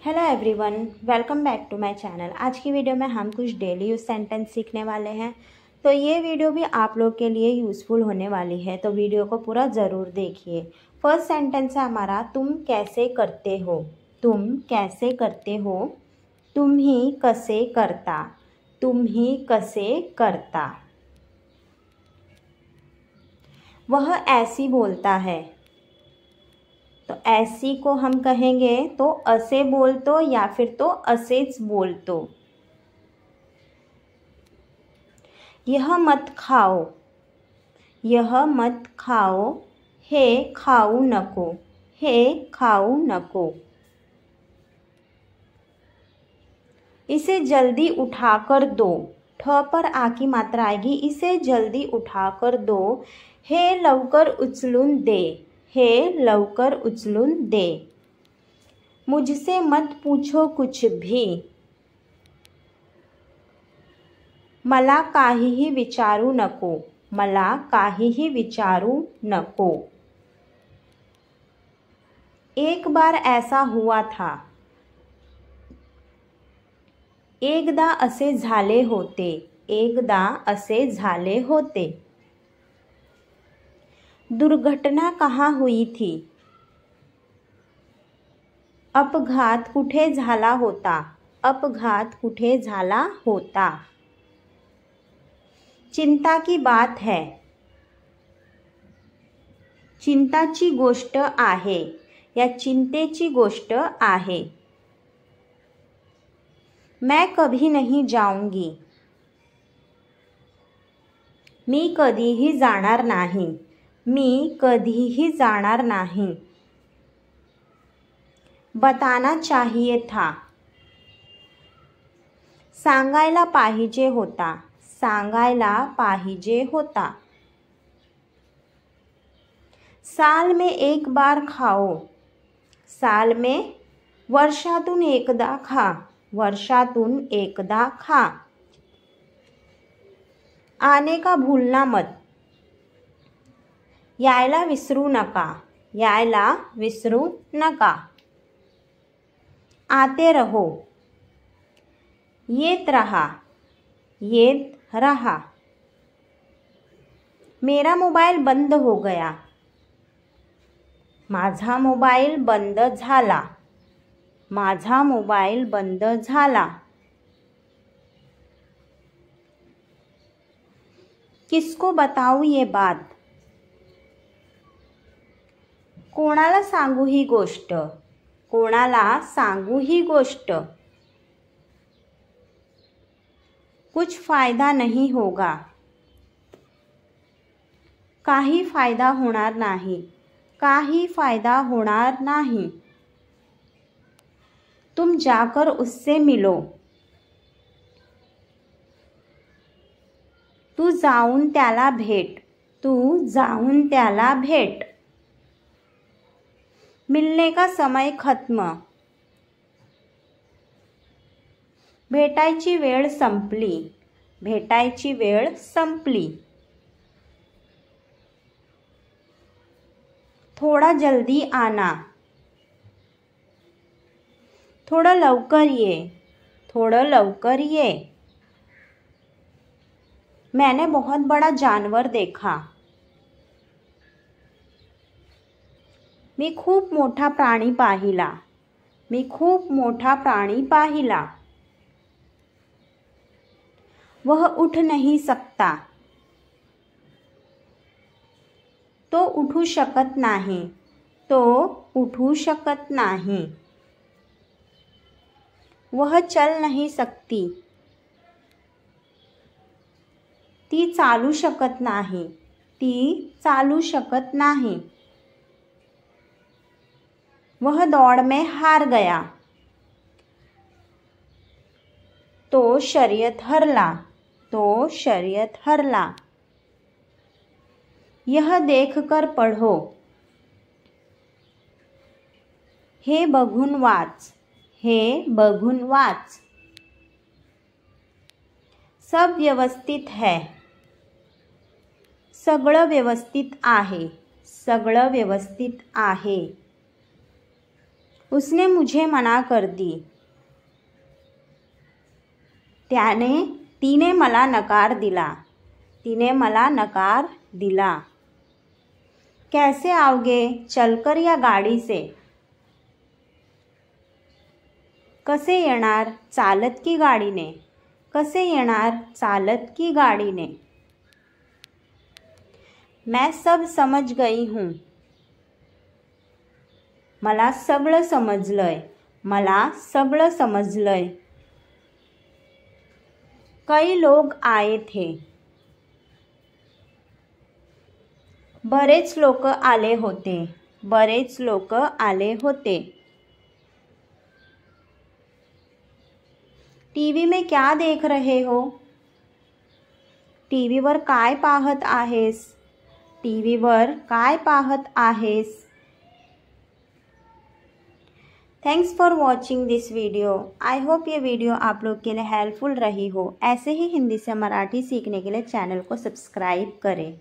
Hello everyone, welcome back to my channel. आज की video में हम कुछ डेली यूज सेंटेंस सीखने वाले हैं। तो ये वीडियो भी आप लोग के लिए यूज़फुल होने वाली है, तो वीडियो को पूरा ज़रूर देखिए। फर्स्ट सेंटेंस है हमारा, तुम कैसे करते हो। तुम कैसे करते हो। तुम ही कसे करता। तुम ही कसे करता। वह ऐसी बोलता है। तो ऐसी को हम कहेंगे तो असे बोलतो या फिर तो असेच बोलतो। यह मत खाओ। यह मत खाओ। हे खाऊ नको। हे खाऊ नको। इसे जल्दी उठाकर दो। ठ पर आ की मात्रा आएगी। इसे जल्दी उठाकर दो। हे लवकर उचलून दे। हे लवकर उचलून दे। मुझसे मत पूछो कुछ भी। मला काहीही विचारू नको। मला काहीही विचारू नको। एक बार ऐसा हुआ था। एकदा असे झाले होते। एकदा असे झाले होते। दुर्घटना कहाँ हुई थी। अपघात कुठे झाला होता। अपघात कुठे झाला होता। चिंता की बात है। चिंताची गोष्ट आहे या चिंतेची गोष्ट आहे। मैं कभी नहीं जाऊंगी। मी कधीही जाणार नाही। मी कधीही जाणार नाही। बताना चाहिए था। सांगायला पाहिजे होता। सांगायला पाहिजे होता। साल में एक बार खाओ। साल में वर्षातून एकदा खा। वर्षातून एकदा खा। आने का भूलना मत। यायला विसरू नका। यायला विसरू नका। आते रहो। येत रहा। येत रहा। मेरा मोबाइल बंद हो गया। माझा मोबाईल बंद झाला। माझा मोबाईल बंद झाला। किसको बताऊं ये बात। कोणाला सांगू ही गोष्ट। कोणाला सांगू ही गोष्ट। कुछ फायदा नहीं होगा। काही फायदा होणार नाही। काही फायदा होणार नाही। तुम जाकर उससे मिलो। तू जाऊन त्याला भेट। तू जाऊन त्याला भेट। मिलने का समय खत्म। भेटायची वेळ संपली। भेटायची वेळ संपली। थोड़ा जल्दी आना। थोड़ा लवकर ये। थोड़ा लवकर ये। मैंने बहुत बड़ा जानवर देखा। मी खूप मोठा प्राणी पाहिला। मी खूप मोठा प्राणी पाहिला। वह उठ नहीं सकता। तो उठू शकत नाही। तो उठू शकत नाही। वह चल नहीं सकती। ती चालू शकत नाही। ती चालू शकत नाही। वह दौड़ में हार गया। तो शर्यत हरला। तो शर्यत हरला। यह देखकर पढ़ो। हे बघून वाच। हे बघून वाच। सब व्यवस्थित है। सगळं व्यवस्थित आहे। सगळं व्यवस्थित आहे। उसने मुझे मना कर दी. तिने मला नकार दिला. तिने मला नकार दिला. कैसे आओगे, चलकर या गाड़ी से. कसे येणार, चालत की गाडीने. कसे येणार, चालत की गाडीने. मैं सब समझ गई हूँ. मला सगळं समजलंय. मला सगळं समजलंय. कई लोग आए थे. बरेच लोक आले होते. बरेच लोक आले होते. टीव्ही में क्या देख रहे हो. टीव्हीवर काय पाहत आहेस. टीव्हीवर काय पाहत आहेस. Thanks for watching this video. I hope ये वीडियो आप लोग के लिए हेल्पफुल रही हो. ऐसे ही हिंदी से मराठी सीखने के लिए चैनल को सब्सक्राइब करें.